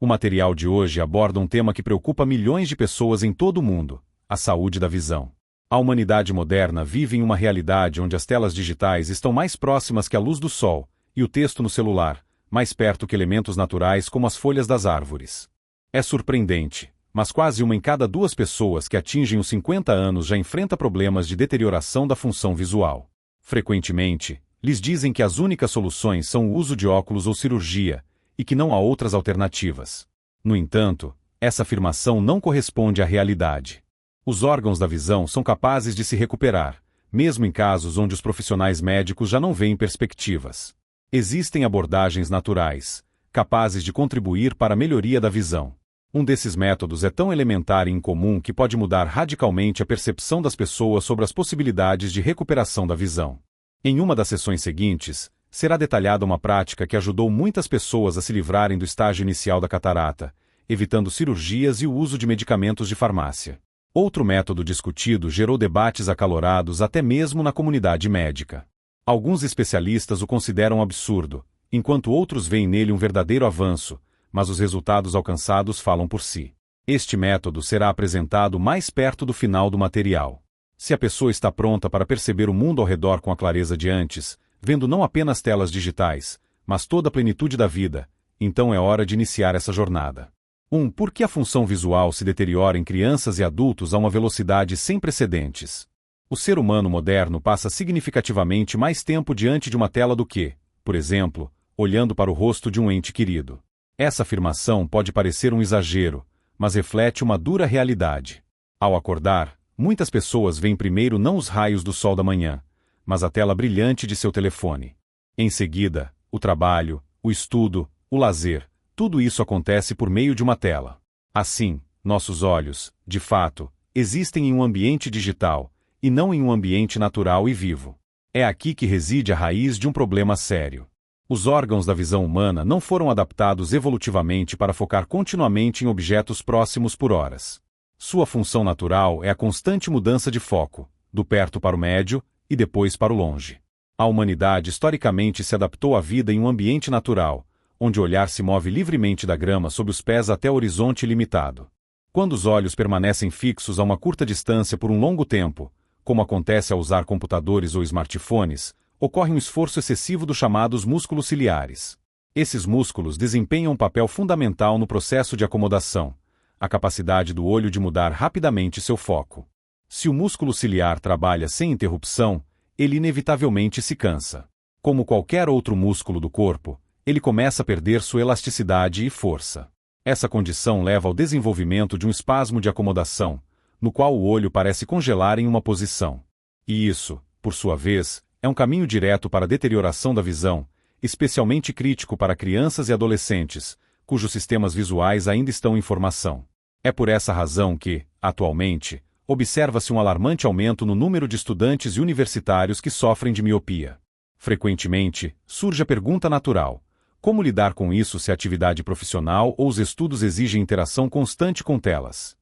O material de hoje aborda um tema que preocupa milhões de pessoas em todo o mundo: a saúde da visão. A humanidade moderna vive em uma realidade onde as telas digitais estão mais próximas que a luz do sol, e o texto no celular, mais perto que elementos naturais como as folhas das árvores. É surpreendente, mas quase uma em cada duas pessoas que atingem os 50 anos já enfrenta problemas de deterioração da função visual. Frequentemente, lhes dizem que as únicas soluções são o uso de óculos ou cirurgia, e que não há outras alternativas. No entanto, essa afirmação não corresponde à realidade. Os órgãos da visão são capazes de se recuperar, mesmo em casos onde os profissionais médicos já não veem perspectivas. Existem abordagens naturais, capazes de contribuir para a melhoria da visão. Um desses métodos é tão elementar e incomum que pode mudar radicalmente a percepção das pessoas sobre as possibilidades de recuperação da visão. Em uma das sessões seguintes, será detalhada uma prática que ajudou muitas pessoas a se livrarem do estágio inicial da catarata, evitando cirurgias e o uso de medicamentos de farmácia. Outro método discutido gerou debates acalorados até mesmo na comunidade médica. Alguns especialistas o consideram absurdo, enquanto outros veem nele um verdadeiro avanço, mas os resultados alcançados falam por si. Este método será apresentado mais perto do final do material. Se a pessoa está pronta para perceber o mundo ao redor com a clareza de antes, vendo não apenas telas digitais, mas toda a plenitude da vida, então é hora de iniciar essa jornada. Por que a função visual se deteriora em crianças e adultos a uma velocidade sem precedentes? O ser humano moderno passa significativamente mais tempo diante de uma tela do que, por exemplo, olhando para o rosto de um ente querido. Essa afirmação pode parecer um exagero, mas reflete uma dura realidade. Ao acordar, muitas pessoas veem primeiro não os raios do sol da manhã, mas a tela brilhante de seu telefone. Em seguida, o trabalho, o estudo, o lazer, tudo isso acontece por meio de uma tela. Assim, nossos olhos, de fato, existem em um ambiente digital, e não em um ambiente natural e vivo. É aqui que reside a raiz de um problema sério. Os órgãos da visão humana não foram adaptados evolutivamente para focar continuamente em objetos próximos por horas. Sua função natural é a constante mudança de foco, do perto para o médio, e depois para o longe. A humanidade historicamente se adaptou à vida em um ambiente natural, onde o olhar se move livremente da grama sob os pés até o horizonte ilimitado. Quando os olhos permanecem fixos a uma curta distância por um longo tempo, como acontece ao usar computadores ou smartphones, ocorre um esforço excessivo dos chamados músculos ciliares. Esses músculos desempenham um papel fundamental no processo de acomodação, a capacidade do olho de mudar rapidamente seu foco. Se o músculo ciliar trabalha sem interrupção, ele inevitavelmente se cansa. Como qualquer outro músculo do corpo, ele começa a perder sua elasticidade e força. Essa condição leva ao desenvolvimento de um espasmo de acomodação, no qual o olho parece congelar em uma posição. E isso, por sua vez, é um caminho direto para a deterioração da visão, especialmente crítico para crianças e adolescentes, cujos sistemas visuais ainda estão em formação. É por essa razão que, atualmente, observa-se um alarmante aumento no número de estudantes e universitários que sofrem de miopia. Frequentemente, surge a pergunta natural: como lidar com isso se a atividade profissional ou os estudos exigem interação constante com telas?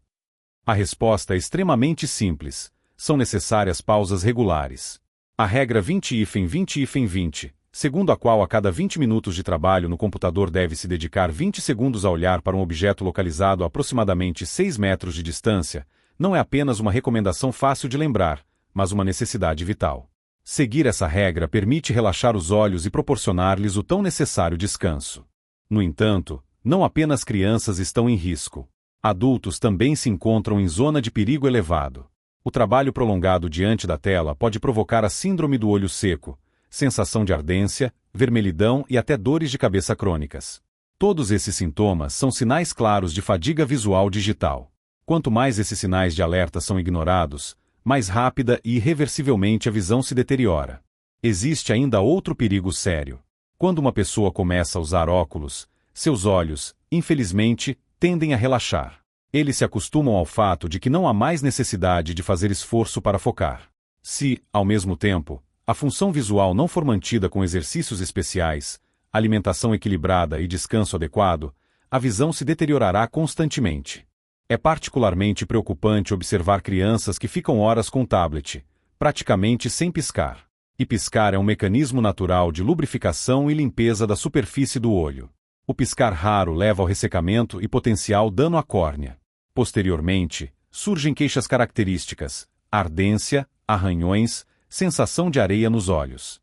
A resposta é extremamente simples: são necessárias pausas regulares. A regra 20-20-20, segundo a qual a cada 20 minutos de trabalho no computador deve-se dedicar 20 segundos a olhar para um objeto localizado a aproximadamente 6 metros de distância, não é apenas uma recomendação fácil de lembrar, mas uma necessidade vital. Seguir essa regra permite relaxar os olhos e proporcionar-lhes o tão necessário descanso. No entanto, não apenas crianças estão em risco. Adultos também se encontram em zona de perigo elevado. O trabalho prolongado diante da tela pode provocar a síndrome do olho seco, sensação de ardência, vermelhidão e até dores de cabeça crônicas. Todos esses sintomas são sinais claros de fadiga visual digital. Quanto mais esses sinais de alerta são ignorados, mais rápida e irreversivelmente a visão se deteriora. Existe ainda outro perigo sério. Quando uma pessoa começa a usar óculos, seus olhos, infelizmente, tendem a relaxar. Eles se acostumam ao fato de que não há mais necessidade de fazer esforço para focar. Se, ao mesmo tempo, a função visual não for mantida com exercícios especiais, alimentação equilibrada e descanso adequado, a visão se deteriorará constantemente. É particularmente preocupante observar crianças que ficam horas com o tablet, praticamente sem piscar. E piscar é um mecanismo natural de lubrificação e limpeza da superfície do olho. O piscar raro leva ao ressecamento e potencial dano à córnea. Posteriormente, surgem queixas características: ardência, arranhões, sensação de areia nos olhos.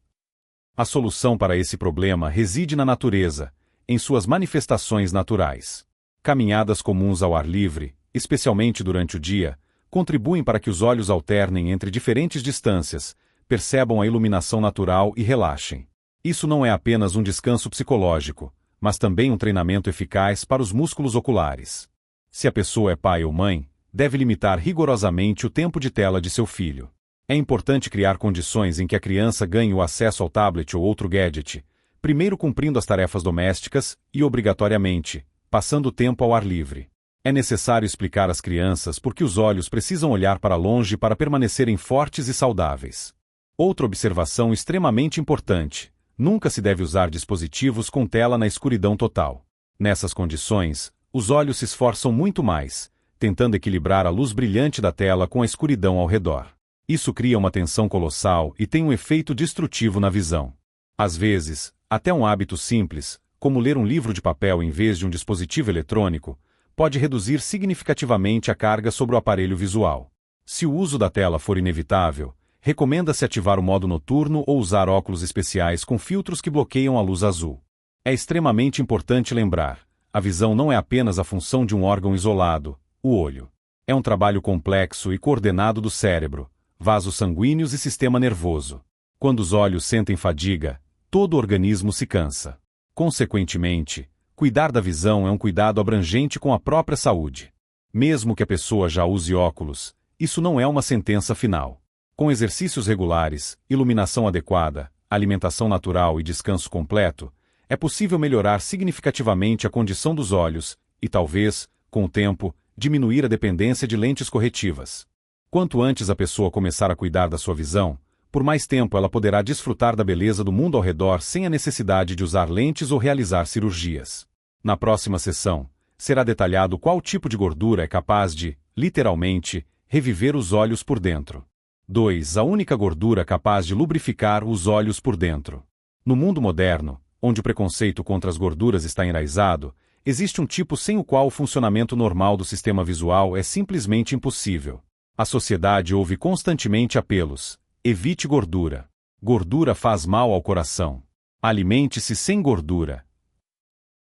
A solução para esse problema reside na natureza, em suas manifestações naturais. Caminhadas comuns ao ar livre, especialmente durante o dia, contribuem para que os olhos alternem entre diferentes distâncias, percebam a iluminação natural e relaxem. Isso não é apenas um descanso psicológico, mas também um treinamento eficaz para os músculos oculares. Se a pessoa é pai ou mãe, deve limitar rigorosamente o tempo de tela de seu filho. É importante criar condições em que a criança ganhe o acesso ao tablet ou outro gadget, primeiro cumprindo as tarefas domésticas e, obrigatoriamente, passando tempo ao ar livre. É necessário explicar às crianças por que os olhos precisam olhar para longe para permanecerem fortes e saudáveis. Outra observação extremamente importante: nunca se deve usar dispositivos com tela na escuridão total. Nessas condições, os olhos se esforçam muito mais, tentando equilibrar a luz brilhante da tela com a escuridão ao redor. Isso cria uma tensão colossal e tem um efeito destrutivo na visão. Às vezes, até um hábito simples, como ler um livro de papel em vez de um dispositivo eletrônico, pode reduzir significativamente a carga sobre o aparelho visual. Se o uso da tela for inevitável, recomenda-se ativar o modo noturno ou usar óculos especiais com filtros que bloqueiam a luz azul. É extremamente importante lembrar: a visão não é apenas a função de um órgão isolado, o olho. É um trabalho complexo e coordenado do cérebro, vasos sanguíneos e sistema nervoso. Quando os olhos sentem fadiga, todo o organismo se cansa. Consequentemente, cuidar da visão é um cuidado abrangente com a própria saúde. Mesmo que a pessoa já use óculos, isso não é uma sentença final. Com exercícios regulares, iluminação adequada, alimentação natural e descanso completo, é possível melhorar significativamente a condição dos olhos e, talvez, com o tempo, diminuir a dependência de lentes corretivas. Quanto antes a pessoa começar a cuidar da sua visão, por mais tempo ela poderá desfrutar da beleza do mundo ao redor sem a necessidade de usar lentes ou realizar cirurgias. Na próxima sessão, será detalhado qual tipo de gordura é capaz de, literalmente, reviver os olhos por dentro. 2. A única gordura capaz de lubrificar os olhos por dentro. No mundo moderno, onde o preconceito contra as gorduras está enraizado, existe um tipo sem o qual o funcionamento normal do sistema visual é simplesmente impossível. A sociedade ouve constantemente apelos: evite gordura. Gordura faz mal ao coração. Alimente-se sem gordura.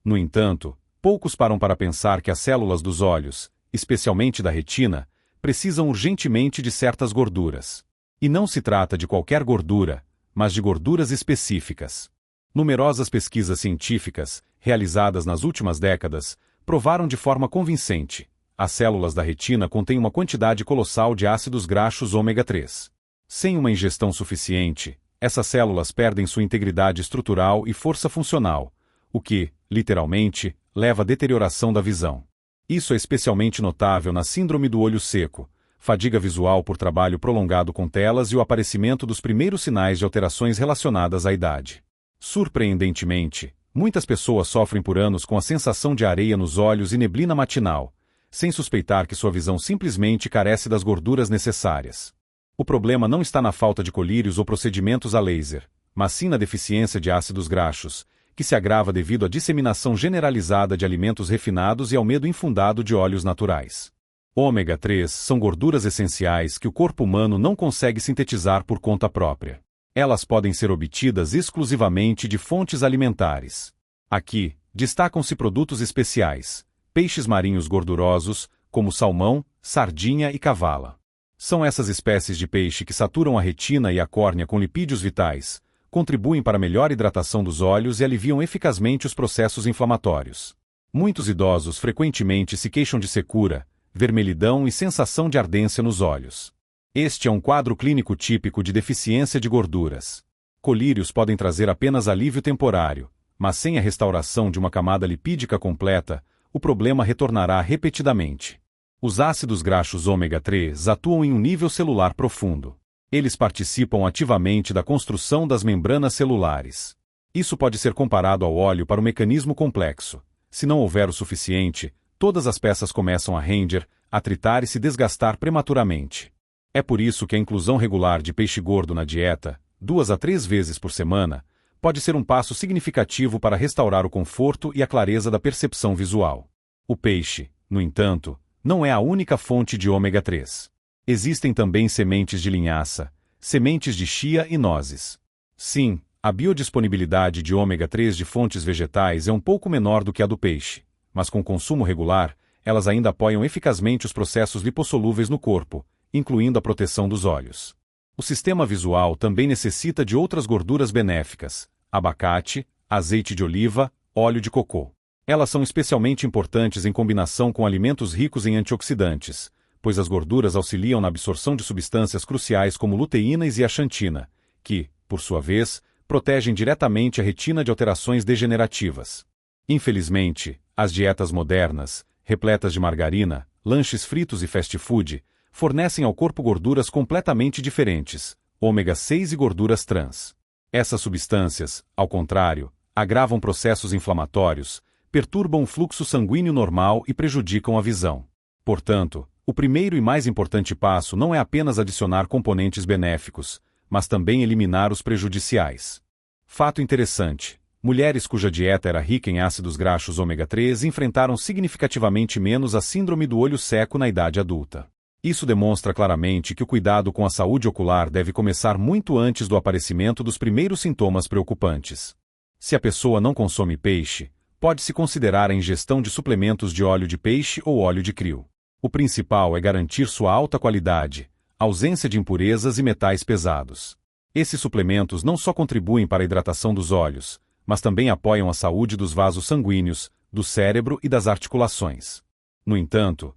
No entanto, poucos param para pensar que as células dos olhos, especialmente da retina, precisam urgentemente de certas gorduras. E não se trata de qualquer gordura, mas de gorduras específicas. Numerosas pesquisas científicas, realizadas nas últimas décadas, provaram de forma convincente: as células da retina contêm uma quantidade colossal de ácidos graxos ômega 3. Sem uma ingestão suficiente, essas células perdem sua integridade estrutural e força funcional, o que, literalmente, leva à deterioração da visão. Isso é especialmente notável na síndrome do olho seco, fadiga visual por trabalho prolongado com telas e o aparecimento dos primeiros sinais de alterações relacionadas à idade. Surpreendentemente, muitas pessoas sofrem por anos com a sensação de areia nos olhos e neblina matinal, sem suspeitar que sua visão simplesmente carece das gorduras necessárias. O problema não está na falta de colírios ou procedimentos a laser, mas sim na deficiência de ácidos graxos, que se agrava devido à disseminação generalizada de alimentos refinados e ao medo infundado de óleos naturais. Ômega 3 são gorduras essenciais que o corpo humano não consegue sintetizar por conta própria. Elas podem ser obtidas exclusivamente de fontes alimentares. Aqui, destacam-se produtos especiais: peixes marinhos gordurosos, como salmão, sardinha e cavala. São essas espécies de peixe que saturam a retina e a córnea com lipídios vitais, contribuem para a melhor hidratação dos olhos e aliviam eficazmente os processos inflamatórios. Muitos idosos frequentemente se queixam de secura, vermelhidão e sensação de ardência nos olhos. Este é um quadro clínico típico de deficiência de gorduras. Colírios podem trazer apenas alívio temporário, mas sem a restauração de uma camada lipídica completa, o problema retornará repetidamente. Os ácidos graxos ômega 3 atuam em um nível celular profundo. Eles participam ativamente da construção das membranas celulares. Isso pode ser comparado ao óleo para um mecanismo complexo. Se não houver o suficiente, todas as peças começam a render, atritar e se desgastar prematuramente. É por isso que a inclusão regular de peixe gordo na dieta, 2 a 3 vezes por semana, pode ser um passo significativo para restaurar o conforto e a clareza da percepção visual. O peixe, no entanto, não é a única fonte de ômega 3. Existem também sementes de linhaça, sementes de chia e nozes. Sim, a biodisponibilidade de ômega 3 de fontes vegetais é um pouco menor do que a do peixe, mas com consumo regular, elas ainda apoiam eficazmente os processos lipossolúveis no corpo, incluindo a proteção dos olhos. O sistema visual também necessita de outras gorduras benéficas: abacate, azeite de oliva, óleo de cocô. Elas são especialmente importantes em combinação com alimentos ricos em antioxidantes, pois as gorduras auxiliam na absorção de substâncias cruciais como luteína e zeaxantina, que, por sua vez, protegem diretamente a retina de alterações degenerativas. Infelizmente, as dietas modernas, repletas de margarina, lanches fritos e fast food, fornecem ao corpo gorduras completamente diferentes, ômega 6 e gorduras trans. Essas substâncias, ao contrário, agravam processos inflamatórios, perturbam o fluxo sanguíneo normal e prejudicam a visão. Portanto, o primeiro e mais importante passo não é apenas adicionar componentes benéficos, mas também eliminar os prejudiciais. Fato interessante: mulheres cuja dieta era rica em ácidos graxos ômega 3 enfrentaram significativamente menos a síndrome do olho seco na idade adulta. Isso demonstra claramente que o cuidado com a saúde ocular deve começar muito antes do aparecimento dos primeiros sintomas preocupantes. Se a pessoa não consome peixe, pode-se considerar a ingestão de suplementos de óleo de peixe ou óleo de krill. O principal é garantir sua alta qualidade, ausência de impurezas e metais pesados. Esses suplementos não só contribuem para a hidratação dos olhos, mas também apoiam a saúde dos vasos sanguíneos, do cérebro e das articulações. No entanto,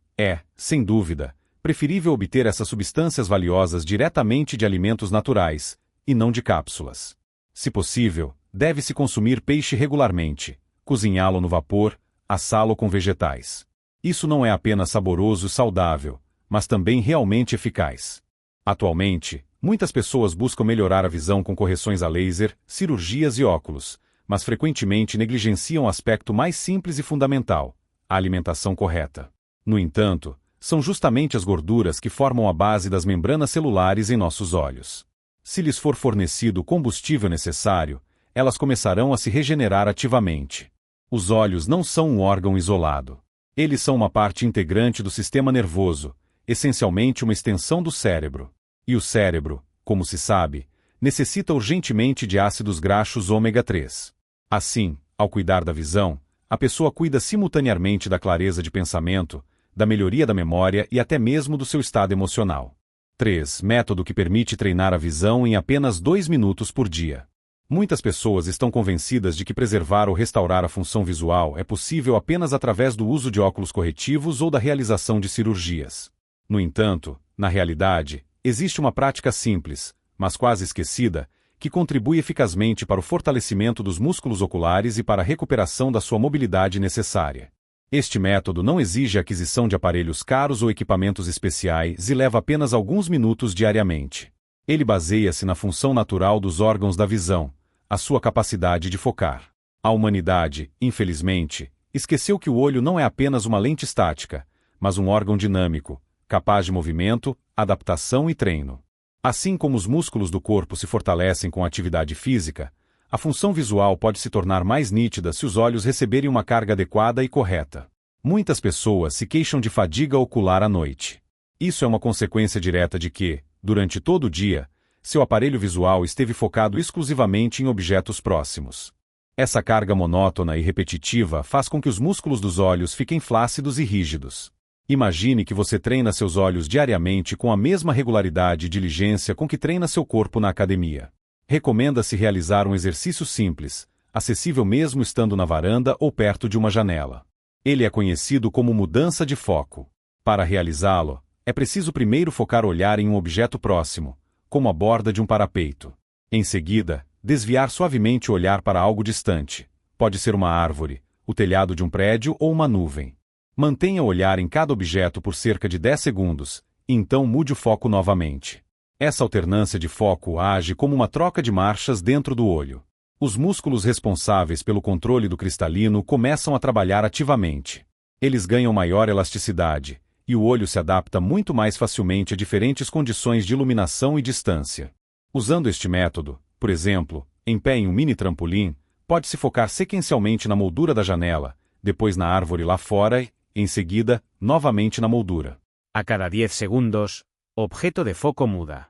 sem dúvida, preferível obter essas substâncias valiosas diretamente de alimentos naturais, e não de cápsulas. Se possível, deve-se consumir peixe regularmente, cozinhá-lo no vapor, assá-lo com vegetais. Isso não é apenas saboroso e saudável, mas também realmente eficaz. Atualmente, muitas pessoas buscam melhorar a visão com correções a laser, cirurgias e óculos, mas frequentemente negligenciam o aspecto mais simples e fundamental: a alimentação correta. No entanto, são justamente as gorduras que formam a base das membranas celulares em nossos olhos. Se lhes for fornecido o combustível necessário, elas começarão a se regenerar ativamente. Os olhos não são um órgão isolado. Eles são uma parte integrante do sistema nervoso, essencialmente uma extensão do cérebro. E o cérebro, como se sabe, necessita urgentemente de ácidos graxos ômega 3. Assim, ao cuidar da visão, a pessoa cuida simultaneamente da clareza de pensamento, da melhoria da memória e até mesmo do seu estado emocional. 3. Método que permite treinar a visão em apenas 2 minutos por dia. Muitas pessoas estão convencidas de que preservar ou restaurar a função visual é possível apenas através do uso de óculos corretivos ou da realização de cirurgias. No entanto, na realidade, existe uma prática simples, mas quase esquecida, que contribui eficazmente para o fortalecimento dos músculos oculares e para a recuperação da sua mobilidade necessária. Este método não exige a aquisição de aparelhos caros ou equipamentos especiais e leva apenas alguns minutos diariamente. Ele baseia-se na função natural dos órgãos da visão, a sua capacidade de focar. A humanidade, infelizmente, esqueceu que o olho não é apenas uma lente estática, mas um órgão dinâmico, capaz de movimento, adaptação e treino. Assim como os músculos do corpo se fortalecem com a atividade física, a função visual pode se tornar mais nítida se os olhos receberem uma carga adequada e correta. Muitas pessoas se queixam de fadiga ocular à noite. Isso é uma consequência direta de que, durante todo o dia, seu aparelho visual esteve focado exclusivamente em objetos próximos. Essa carga monótona e repetitiva faz com que os músculos dos olhos fiquem flácidos e rígidos. Imagine que você treina seus olhos diariamente com a mesma regularidade e diligência com que treina seu corpo na academia. Recomenda-se realizar um exercício simples, acessível mesmo estando na varanda ou perto de uma janela. Ele é conhecido como mudança de foco. Para realizá-lo, é preciso primeiro focar o olhar em um objeto próximo, como a borda de um parapeito. Em seguida, desviar suavemente o olhar para algo distante. Pode ser uma árvore, o telhado de um prédio ou uma nuvem. Mantenha o olhar em cada objeto por cerca de 10 segundos, e então mude o foco novamente. Essa alternância de foco age como uma troca de marchas dentro do olho. Os músculos responsáveis pelo controle do cristalino começam a trabalhar ativamente. Eles ganham maior elasticidade, e o olho se adapta muito mais facilmente a diferentes condições de iluminação e distância. Usando este método, por exemplo, Em pé em um mini trampolim, pode-se focar sequencialmente na moldura da janela, depois na árvore lá fora e, em seguida, novamente na moldura. A cada 10 segundos, objeto de foco muda.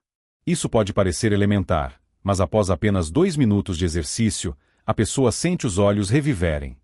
Isso pode parecer elementar, mas após apenas 2 minutos de exercício, a pessoa sente os olhos reviverem.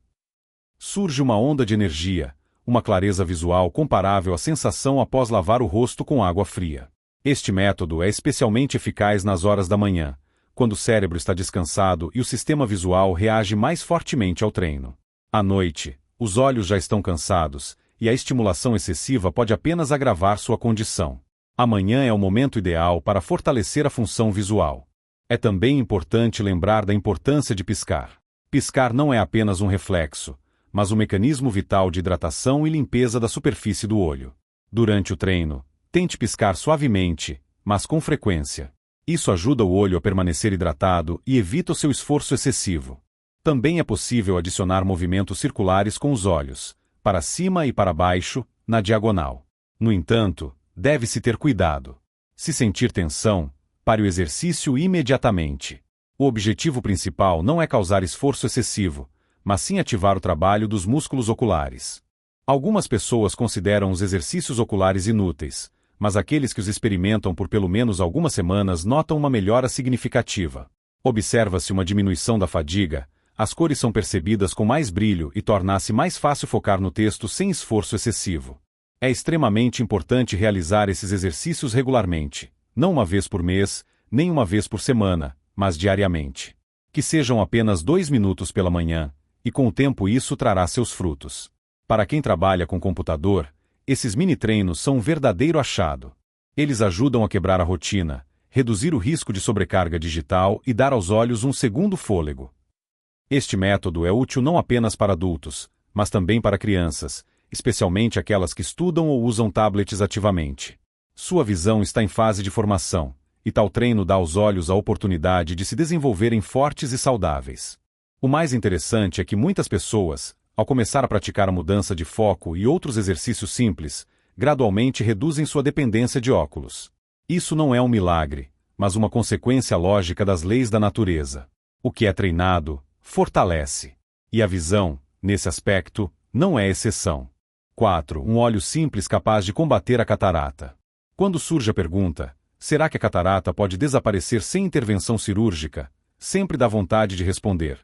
Surge uma onda de energia, uma clareza visual comparável à sensação após lavar o rosto com água fria. Este método é especialmente eficaz nas horas da manhã, quando o cérebro está descansado e o sistema visual reage mais fortemente ao treino. À noite, os olhos já estão cansados, e a estimulação excessiva pode apenas agravar sua condição. Amanhã é o momento ideal para fortalecer a função visual. É também importante lembrar da importância de piscar. Piscar não é apenas um reflexo, mas um mecanismo vital de hidratação e limpeza da superfície do olho. Durante o treino, tente piscar suavemente, mas com frequência. Isso ajuda o olho a permanecer hidratado e evita o seu esforço excessivo. Também é possível adicionar movimentos circulares com os olhos, para cima e para baixo, na diagonal. No entanto, deve-se ter cuidado. Se sentir tensão, pare o exercício imediatamente. O objetivo principal não é causar esforço excessivo, mas sim ativar o trabalho dos músculos oculares. Algumas pessoas consideram os exercícios oculares inúteis, mas aqueles que os experimentam por pelo menos algumas semanas notam uma melhora significativa. Observa-se uma diminuição da fadiga, as cores são percebidas com mais brilho e torna-se mais fácil focar no texto sem esforço excessivo. É extremamente importante realizar esses exercícios regularmente, não uma vez por mês, nem uma vez por semana, mas diariamente. Que sejam apenas 2 minutos pela manhã, e com o tempo isso trará seus frutos. Para quem trabalha com computador, esses mini-treinos são um verdadeiro achado. Eles ajudam a quebrar a rotina, reduzir o risco de sobrecarga digital e dar aos olhos um segundo fôlego. Este método é útil não apenas para adultos, mas também para crianças, especialmente aquelas que estudam ou usam tablets ativamente. Sua visão está em fase de formação, e tal treino dá aos olhos a oportunidade de se desenvolverem fortes e saudáveis. O mais interessante é que muitas pessoas, ao começar a praticar a mudança de foco e outros exercícios simples, gradualmente reduzem sua dependência de óculos. Isso não é um milagre, mas uma consequência lógica das leis da natureza. O que é treinado, fortalece. E a visão, nesse aspecto, não é exceção. 4. Um óleo simples capaz de combater a catarata. Quando surge a pergunta, será que a catarata pode desaparecer sem intervenção cirúrgica? Sempre dá vontade de responder.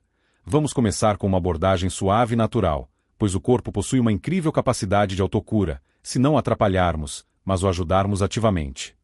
Vamos começar com uma abordagem suave e natural, pois o corpo possui uma incrível capacidade de autocura, se não atrapalharmos, mas o ajudarmos ativamente.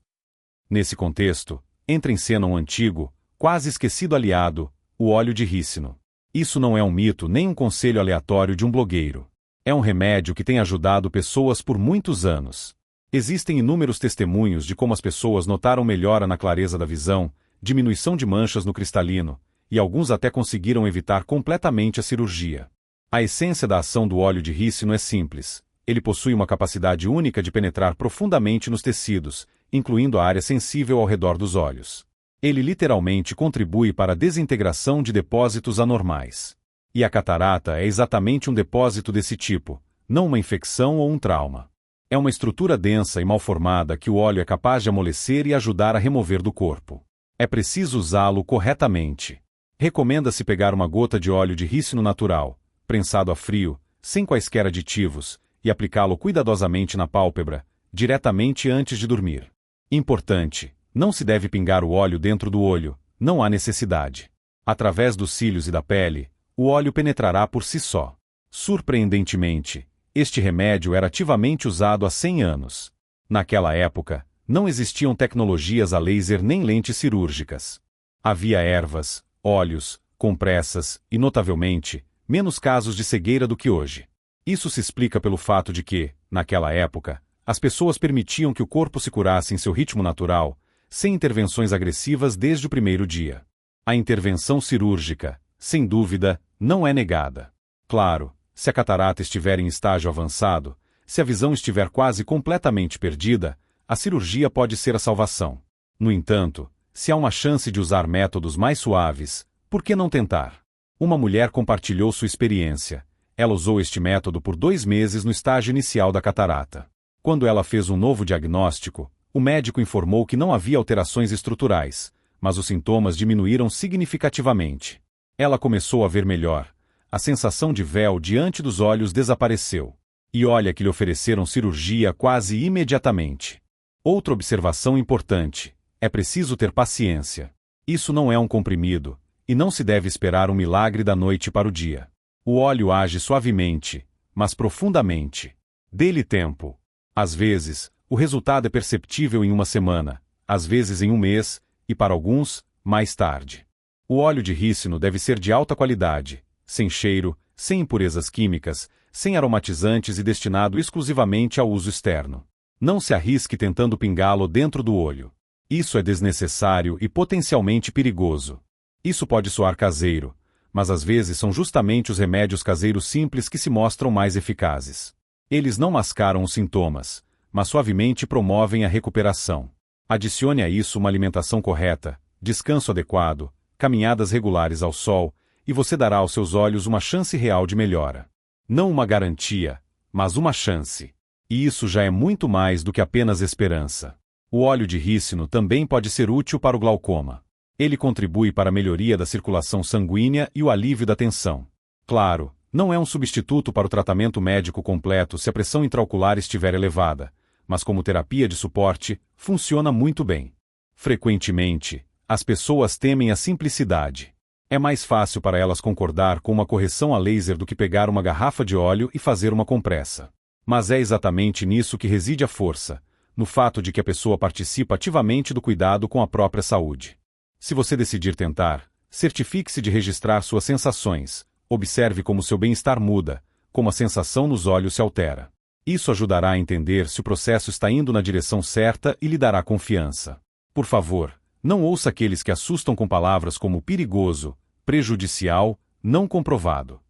Nesse contexto, entra em cena um antigo, quase esquecido aliado, o óleo de rícino. Isso não é um mito nem um conselho aleatório de um blogueiro. É um remédio que tem ajudado pessoas por muitos anos. Existem inúmeros testemunhos de como as pessoas notaram melhora na clareza da visão, diminuição de manchas no cristalino, e alguns até conseguiram evitar completamente a cirurgia. A essência da ação do óleo de rícino é simples. Ele possui uma capacidade única de penetrar profundamente nos tecidos, incluindo a área sensível ao redor dos olhos. Ele literalmente contribui para a desintegração de depósitos anormais. E a catarata é exatamente um depósito desse tipo, não uma infecção ou um trauma. É uma estrutura densa e mal formada que o óleo é capaz de amolecer e ajudar a remover do corpo. É preciso usá-lo corretamente. Recomenda-se pegar uma gota de óleo de rícino natural, prensado a frio, sem quaisquer aditivos, e aplicá-lo cuidadosamente na pálpebra, diretamente antes de dormir. Importante, não se deve pingar o óleo dentro do olho, não há necessidade. Através dos cílios e da pele, o óleo penetrará por si só. Surpreendentemente, este remédio era ativamente usado há 100 anos. Naquela época, não existiam tecnologias a laser nem lentes cirúrgicas. Havia ervas, óleos, compressas e, notavelmente, menos casos de cegueira do que hoje. Isso se explica pelo fato de que, naquela época, as pessoas permitiam que o corpo se curasse em seu ritmo natural, sem intervenções agressivas desde o primeiro dia. A intervenção cirúrgica, sem dúvida, não é negada. Claro, se a catarata estiver em estágio avançado, se a visão estiver quase completamente perdida, a cirurgia pode ser a salvação. No entanto, se há uma chance de usar métodos mais suaves, por que não tentar? Uma mulher compartilhou sua experiência. Ela usou este método por 2 meses no estágio inicial da catarata. Quando ela fez um novo diagnóstico, o médico informou que não havia alterações estruturais, mas os sintomas diminuíram significativamente. Ela começou a ver melhor. A sensação de véu diante dos olhos desapareceu. E olha que lhe ofereceram cirurgia quase imediatamente. Outra observação importante: é preciso ter paciência. Isso não é um comprimido, e não se deve esperar um milagre da noite para o dia. O óleo age suavemente, mas profundamente. Dê-lhe tempo. Às vezes, o resultado é perceptível em uma semana, às vezes em um mês, e para alguns, mais tarde. O óleo de rícino deve ser de alta qualidade, sem cheiro, sem impurezas químicas, sem aromatizantes e destinado exclusivamente ao uso externo. Não se arrisque tentando pingá-lo dentro do olho. Isso é desnecessário e potencialmente perigoso. Isso pode soar caseiro, mas às vezes são justamente os remédios caseiros simples que se mostram mais eficazes. Eles não mascaram os sintomas, mas suavemente promovem a recuperação. Adicione a isso uma alimentação correta, descanso adequado, caminhadas regulares ao sol, e você dará aos seus olhos uma chance real de melhora. Não uma garantia, mas uma chance. E isso já é muito mais do que apenas esperança. O óleo de rícino também pode ser útil para o glaucoma. Ele contribui para a melhoria da circulação sanguínea e o alívio da tensão. Claro, não é um substituto para o tratamento médico completo se a pressão intraocular estiver elevada, mas como terapia de suporte, funciona muito bem. Frequentemente, as pessoas temem a simplicidade. É mais fácil para elas concordar com uma correção a laser do que pegar uma garrafa de óleo e fazer uma compressa. Mas é exatamente nisso que reside a força, no fato de que a pessoa participa ativamente do cuidado com a própria saúde. Se você decidir tentar, certifique-se de registrar suas sensações, observe como seu bem-estar muda, como a sensação nos olhos se altera. Isso ajudará a entender se o processo está indo na direção certa e lhe dará confiança. Por favor, não ouça aqueles que assustam com palavras como perigoso, prejudicial, não comprovado.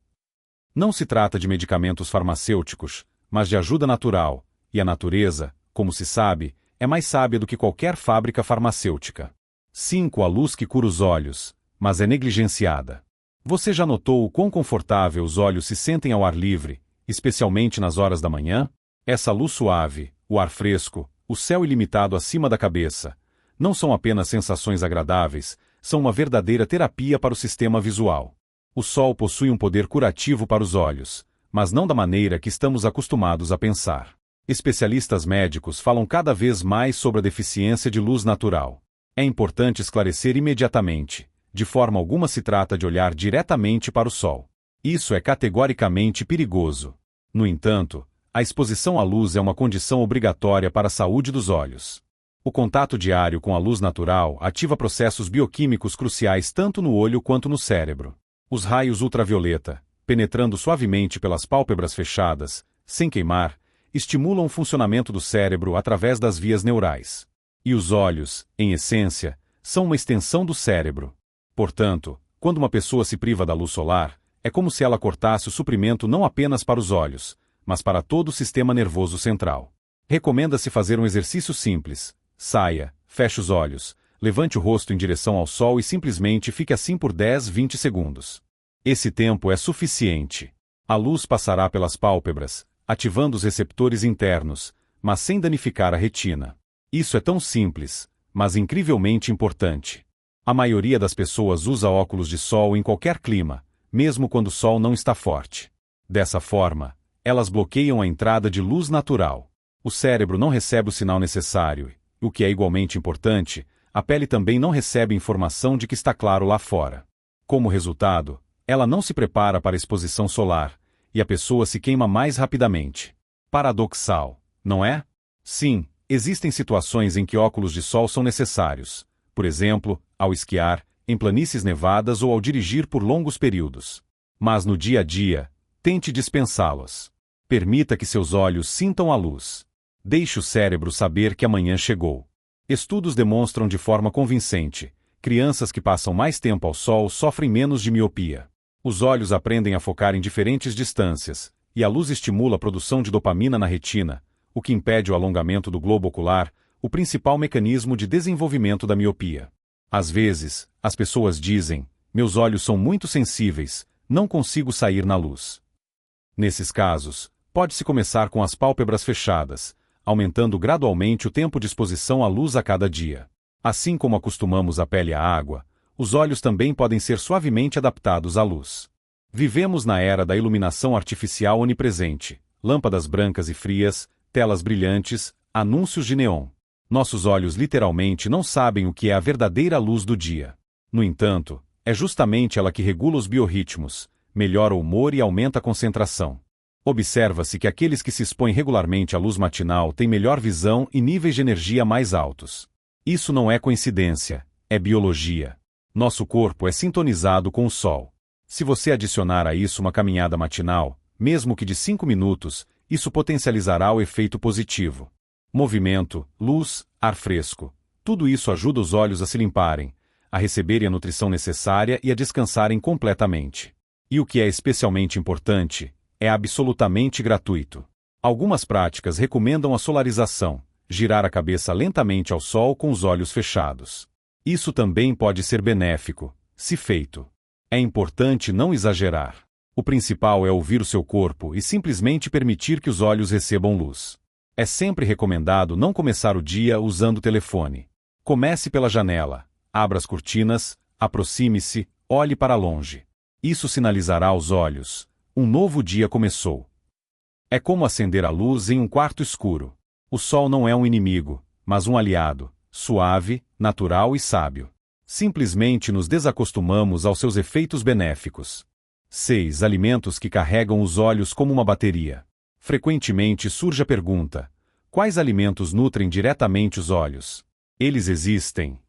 Não se trata de medicamentos farmacêuticos, mas de ajuda natural, e a natureza, como se sabe, é mais sábia do que qualquer fábrica farmacêutica. 5. A luz que cura os olhos, mas é negligenciada. Você já notou o quão confortável os olhos se sentem ao ar livre, especialmente nas horas da manhã? Essa luz suave, o ar fresco, o céu ilimitado acima da cabeça, não são apenas sensações agradáveis, são uma verdadeira terapia para o sistema visual. O sol possui um poder curativo para os olhos, mas não da maneira que estamos acostumados a pensar. Especialistas médicos falam cada vez mais sobre a deficiência de luz natural. É importante esclarecer imediatamente: de forma alguma se trata de olhar diretamente para o sol. Isso é categoricamente perigoso. No entanto, a exposição à luz é uma condição obrigatória para a saúde dos olhos. O contato diário com a luz natural ativa processos bioquímicos cruciais tanto no olho quanto no cérebro. Os raios ultravioleta, penetrando suavemente pelas pálpebras fechadas, sem queimar, estimulam o funcionamento do cérebro através das vias neurais. E os olhos, em essência, são uma extensão do cérebro. Portanto, quando uma pessoa se priva da luz solar, é como se ela cortasse o suprimento não apenas para os olhos, mas para todo o sistema nervoso central. Recomenda-se fazer um exercício simples. Saia, feche os olhos, levante o rosto em direção ao sol e simplesmente fique assim por 10-20 segundos. Esse tempo é suficiente. A luz passará pelas pálpebras, ativando os receptores internos, mas sem danificar a retina. Isso é tão simples, mas incrivelmente importante. A maioria das pessoas usa óculos de sol em qualquer clima, mesmo quando o sol não está forte. Dessa forma, elas bloqueiam a entrada de luz natural. O cérebro não recebe o sinal necessário, e, o que é igualmente importante, a pele também não recebe informação de que está claro lá fora. Como resultado, ela não se prepara para a exposição solar, e a pessoa se queima mais rapidamente. Paradoxal, não é? Sim, existem situações em que óculos de sol são necessários, por exemplo, ao esquiar, em planícies nevadas ou ao dirigir por longos períodos. Mas no dia a dia, tente dispensá-los. Permita que seus olhos sintam a luz. Deixe o cérebro saber que amanhã chegou. Estudos demonstram de forma convincente: crianças que passam mais tempo ao sol sofrem menos de miopia. Os olhos aprendem a focar em diferentes distâncias, e a luz estimula a produção de dopamina na retina, o que impede o alongamento do globo ocular, o principal mecanismo de desenvolvimento da miopia. Às vezes, as pessoas dizem: meus olhos são muito sensíveis, não consigo sair na luz. Nesses casos, pode-se começar com as pálpebras fechadas, aumentando gradualmente o tempo de exposição à luz a cada dia. Assim como acostumamos a pele à água, os olhos também podem ser suavemente adaptados à luz. Vivemos na era da iluminação artificial onipresente, lâmpadas brancas e frias, telas brilhantes, anúncios de neon. Nossos olhos literalmente não sabem o que é a verdadeira luz do dia. No entanto, é justamente ela que regula os biorritmos, melhora o humor e aumenta a concentração. Observa-se que aqueles que se expõem regularmente à luz matinal têm melhor visão e níveis de energia mais altos. Isso não é coincidência, é biologia. Nosso corpo é sintonizado com o sol. Se você adicionar a isso uma caminhada matinal, mesmo que de 5 minutos, isso potencializará o efeito positivo. Movimento, luz, ar fresco. Tudo isso ajuda os olhos a se limparem, a receberem a nutrição necessária e a descansarem completamente. E o que é especialmente importante, é absolutamente gratuito. Algumas práticas recomendam a solarização, girar a cabeça lentamente ao sol com os olhos fechados. Isso também pode ser benéfico, se feito. É importante não exagerar. O principal é ouvir o seu corpo e simplesmente permitir que os olhos recebam luz. É sempre recomendado não começar o dia usando o telefone. Comece pela janela, abra as cortinas, aproxime-se, olhe para longe. Isso sinalizará aos olhos: um novo dia começou. É como acender a luz em um quarto escuro. O sol não é um inimigo, mas um aliado, suave, natural e sábio. Simplesmente nos desacostumamos aos seus efeitos benéficos. 6. Alimentos que carregam os olhos como uma bateria. Frequentemente surge a pergunta: quais alimentos nutrem diretamente os olhos? Eles existem?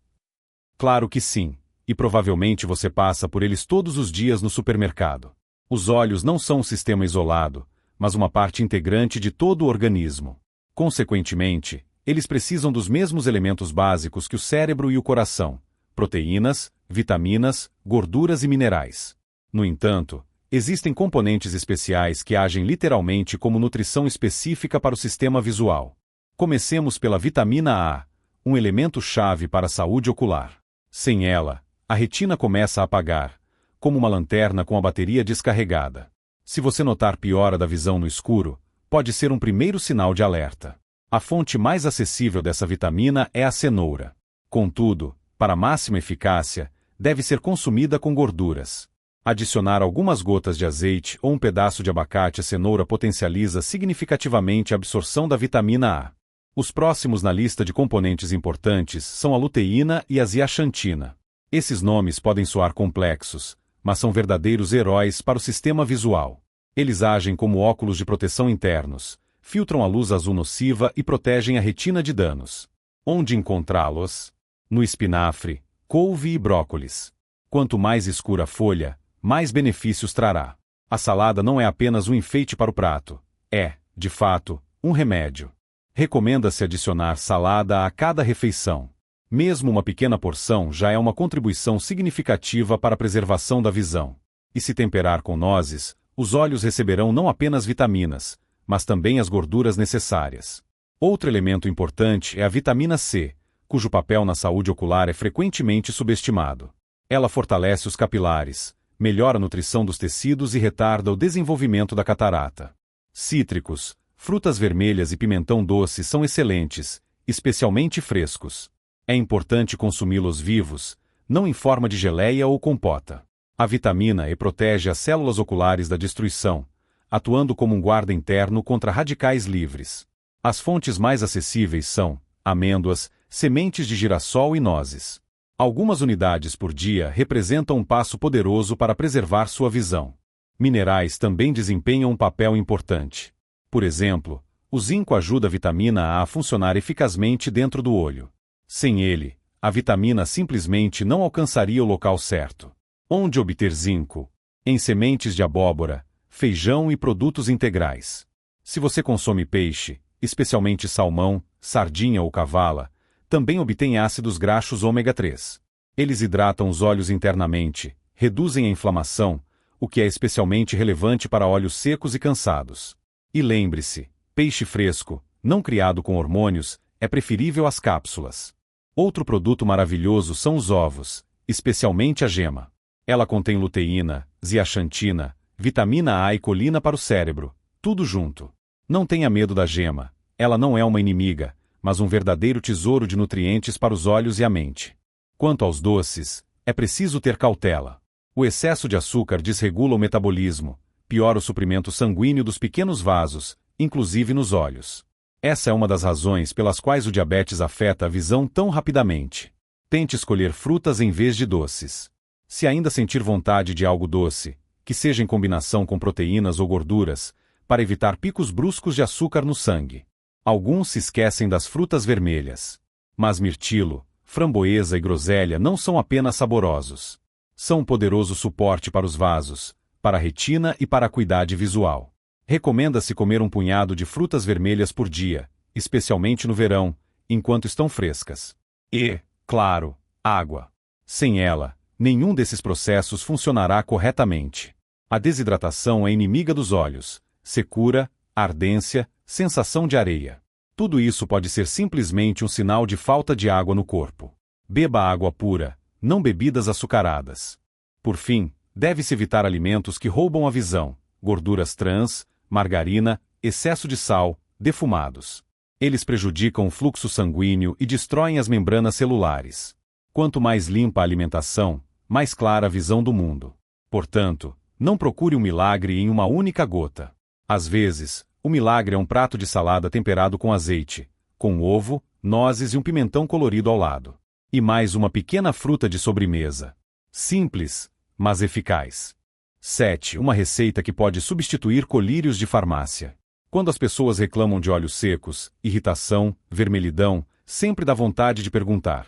Claro que sim, e provavelmente você passa por eles todos os dias no supermercado. Os olhos não são um sistema isolado, mas uma parte integrante de todo o organismo. Consequentemente, eles precisam dos mesmos elementos básicos que o cérebro e o coração: proteínas, vitaminas, gorduras e minerais. No entanto, existem componentes especiais que agem literalmente como nutrição específica para o sistema visual. Comecemos pela vitamina A, um elemento-chave para a saúde ocular. Sem ela, a retina começa a apagar, como uma lanterna com a bateria descarregada. Se você notar piora da visão no escuro, pode ser um primeiro sinal de alerta. A fonte mais acessível dessa vitamina é a cenoura. Contudo, para máxima eficácia, deve ser consumida com gorduras. Adicionar algumas gotas de azeite ou um pedaço de abacate à cenoura potencializa significativamente a absorção da vitamina A. Os próximos na lista de componentes importantes são a luteína e a zeaxantina. Esses nomes podem soar complexos, mas são verdadeiros heróis para o sistema visual. Eles agem como óculos de proteção internos, filtram a luz azul nociva e protegem a retina de danos. Onde encontrá-los? No espinafre, couve e brócolis. Quanto mais escura a folha, mais benefícios trará. A salada não é apenas um enfeite para o prato, é, de fato, um remédio. Recomenda-se adicionar salada a cada refeição. Mesmo uma pequena porção já é uma contribuição significativa para a preservação da visão. E se temperar com nozes, os olhos receberão não apenas vitaminas, mas também as gorduras necessárias. Outro elemento importante é a vitamina C, cujo papel na saúde ocular é frequentemente subestimado. Ela fortalece os capilares, melhora a nutrição dos tecidos e retarda o desenvolvimento da catarata. Cítricos, frutas vermelhas e pimentão doce são excelentes, especialmente frescos. É importante consumi-los vivos, não em forma de geleia ou compota. A vitamina E protege as células oculares da destruição, atuando como um guarda interno contra radicais livres. As fontes mais acessíveis são amêndoas, sementes de girassol e nozes. Algumas unidades por dia representam um passo poderoso para preservar sua visão. Minerais também desempenham um papel importante. Por exemplo, o zinco ajuda a vitamina A a funcionar eficazmente dentro do olho. Sem ele, a vitamina simplesmente não alcançaria o local certo. Onde obter zinco? Em sementes de abóbora, feijão e produtos integrais. Se você consome peixe, especialmente salmão, sardinha ou cavala, também obtém ácidos graxos ômega 3. Eles hidratam os olhos internamente, reduzem a inflamação, o que é especialmente relevante para olhos secos e cansados. E lembre-se, peixe fresco, não criado com hormônios, é preferível às cápsulas. Outro produto maravilhoso são os ovos, especialmente a gema. Ela contém luteína, zeaxantina, vitamina A e colina para o cérebro, tudo junto. Não tenha medo da gema, ela não é uma inimiga, mas um verdadeiro tesouro de nutrientes para os olhos e a mente. Quanto aos doces, é preciso ter cautela. O excesso de açúcar desregula o metabolismo, piora o suprimento sanguíneo dos pequenos vasos, inclusive nos olhos. Essa é uma das razões pelas quais o diabetes afeta a visão tão rapidamente. Tente escolher frutas em vez de doces. Se ainda sentir vontade de algo doce, que seja em combinação com proteínas ou gorduras, para evitar picos bruscos de açúcar no sangue. Alguns se esquecem das frutas vermelhas. Mas mirtilo, framboesa e groselha não são apenas saborosos. São um poderoso suporte para os vasos, para a retina e para a acuidade visual. Recomenda-se comer um punhado de frutas vermelhas por dia, especialmente no verão, enquanto estão frescas. E, claro, água. Sem ela, nenhum desses processos funcionará corretamente. A desidratação é inimiga dos olhos, secura, ardência, sensação de areia. Tudo isso pode ser simplesmente um sinal de falta de água no corpo. Beba água pura, não bebidas açucaradas. Por fim, deve-se evitar alimentos que roubam a visão, gorduras trans, margarina, excesso de sal, defumados. Eles prejudicam o fluxo sanguíneo e destroem as membranas celulares. Quanto mais limpa a alimentação, mais clara a visão do mundo. Portanto, não procure um milagre em uma única gota. Às vezes, o milagre é um prato de salada temperado com azeite, com ovo, nozes e um pimentão colorido ao lado. E mais uma pequena fruta de sobremesa. Simples, mas eficaz. 7. Uma receita que pode substituir colírios de farmácia. Quando as pessoas reclamam de olhos secos, irritação, vermelhidão, sempre dá vontade de perguntar: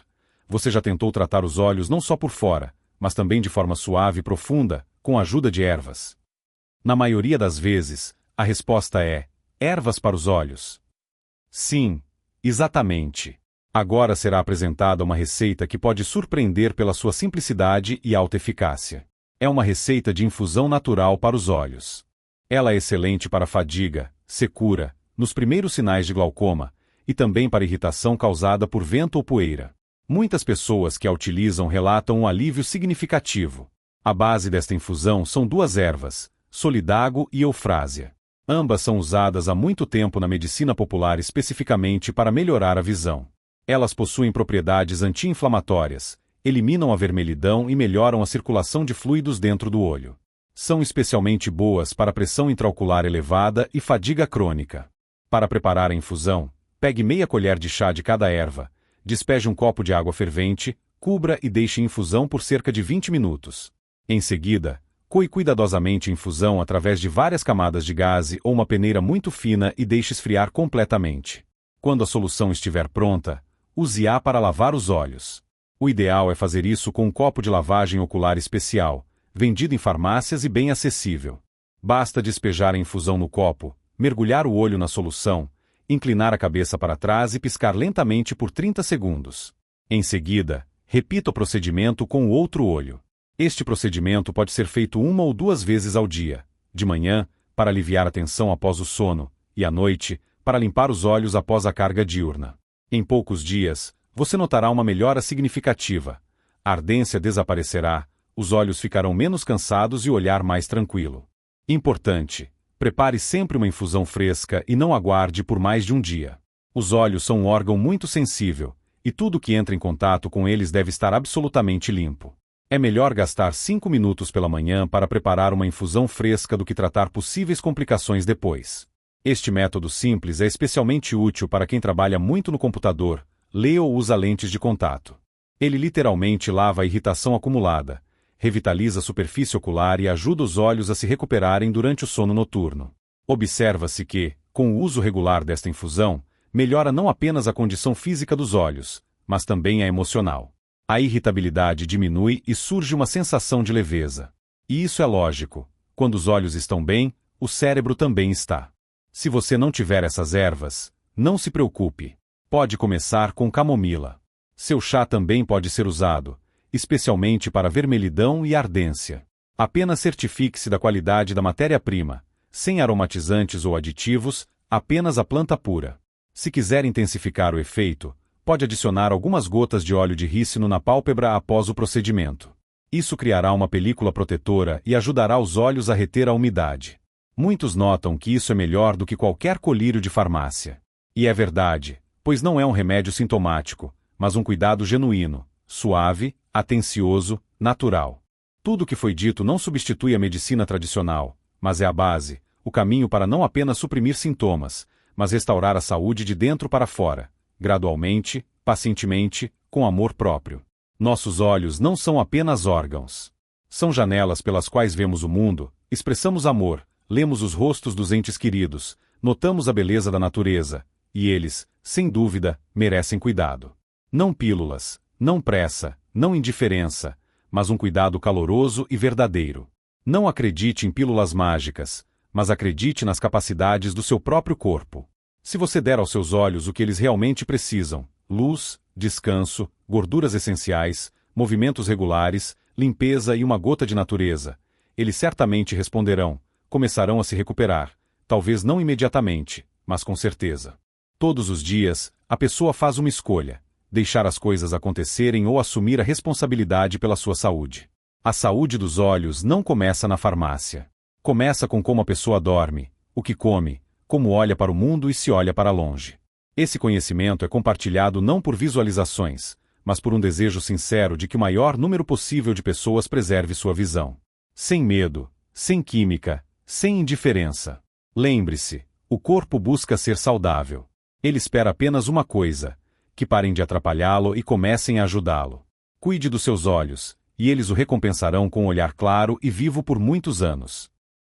você já tentou tratar os olhos não só por fora, mas também de forma suave e profunda, com a ajuda de ervas? Na maioria das vezes, a resposta é: ervas para os olhos. Sim, exatamente. Agora será apresentada uma receita que pode surpreender pela sua simplicidade e alta eficácia. É uma receita de infusão natural para os olhos. Ela é excelente para fadiga, secura, nos primeiros sinais de glaucoma, e também para irritação causada por vento ou poeira. Muitas pessoas que a utilizam relatam um alívio significativo. A base desta infusão são duas ervas, solidago e eufrásia. Ambas são usadas há muito tempo na medicina popular especificamente para melhorar a visão. Elas possuem propriedades anti-inflamatórias, eliminam a vermelhidão e melhoram a circulação de fluidos dentro do olho. São especialmente boas para pressão intraocular elevada e fadiga crônica. Para preparar a infusão, pegue meia colher de chá de cada erva, despeje um copo de água fervente, cubra e deixe em infusão por cerca de 20 minutos. Em seguida, coe cuidadosamente a infusão através de várias camadas de gaze ou uma peneira muito fina e deixe esfriar completamente. Quando a solução estiver pronta, use-a para lavar os olhos. O ideal é fazer isso com um copo de lavagem ocular especial, vendido em farmácias e bem acessível. Basta despejar a infusão no copo, mergulhar o olho na solução, inclinar a cabeça para trás e piscar lentamente por 30 segundos. Em seguida, repita o procedimento com o outro olho. Este procedimento pode ser feito uma ou duas vezes ao dia, de manhã, para aliviar a tensão após o sono, e à noite, para limpar os olhos após a carga diurna. Em poucos dias, você notará uma melhora significativa. A ardência desaparecerá, os olhos ficarão menos cansados e o olhar mais tranquilo. Importante: prepare sempre uma infusão fresca e não aguarde por mais de um dia. Os olhos são um órgão muito sensível, e tudo que entra em contato com eles deve estar absolutamente limpo. É melhor gastar 5 minutos pela manhã para preparar uma infusão fresca do que tratar possíveis complicações depois. Este método simples é especialmente útil para quem trabalha muito no computador, lê ou usa lentes de contato. Ele literalmente lava a irritação acumulada, revitaliza a superfície ocular e ajuda os olhos a se recuperarem durante o sono noturno. Observa-se que, com o uso regular desta infusão, melhora não apenas a condição física dos olhos, mas também a emocional. A irritabilidade diminui e surge uma sensação de leveza. E isso é lógico. Quando os olhos estão bem, o cérebro também está. Se você não tiver essas ervas, não se preocupe. Pode começar com camomila. Seu chá também pode ser usado, especialmente para vermelhidão e ardência. Apenas certifique-se da qualidade da matéria-prima, sem aromatizantes ou aditivos, apenas a planta pura. Se quiser intensificar o efeito, pode adicionar algumas gotas de óleo de rícino na pálpebra após o procedimento. Isso criará uma película protetora e ajudará os olhos a reter a umidade. Muitos notam que isso é melhor do que qualquer colírio de farmácia. E é verdade, pois não é um remédio sintomático, mas um cuidado genuíno, suave, atencioso, natural. Tudo o que foi dito não substitui a medicina tradicional, mas é a base, o caminho para não apenas suprimir sintomas, mas restaurar a saúde de dentro para fora, gradualmente, pacientemente, com amor próprio. Nossos olhos não são apenas órgãos. São janelas pelas quais vemos o mundo, expressamos amor, lemos os rostos dos entes queridos, notamos a beleza da natureza, e eles, sem dúvida, merecem cuidado. Não pílulas, não pressa, não indiferença, mas um cuidado caloroso e verdadeiro. Não acredite em pílulas mágicas, mas acredite nas capacidades do seu próprio corpo. Se você der aos seus olhos o que eles realmente precisam, luz, descanso, gorduras essenciais, movimentos regulares, limpeza e uma gota de natureza, eles certamente responderão, começarão a se recuperar, talvez não imediatamente, mas com certeza. Todos os dias, a pessoa faz uma escolha: deixar as coisas acontecerem ou assumir a responsabilidade pela sua saúde. A saúde dos olhos não começa na farmácia. Começa com como a pessoa dorme, o que come, como olha para o mundo e se olha para longe. Esse conhecimento é compartilhado não por visualizações, mas por um desejo sincero de que o maior número possível de pessoas preserve sua visão. Sem medo, sem química, sem indiferença. Lembre-se, o corpo busca ser saudável. Ele espera apenas uma coisa: que parem de atrapalhá-lo e comecem a ajudá-lo. Cuide dos seus olhos, e eles o recompensarão com um olhar claro e vivo por muitos anos.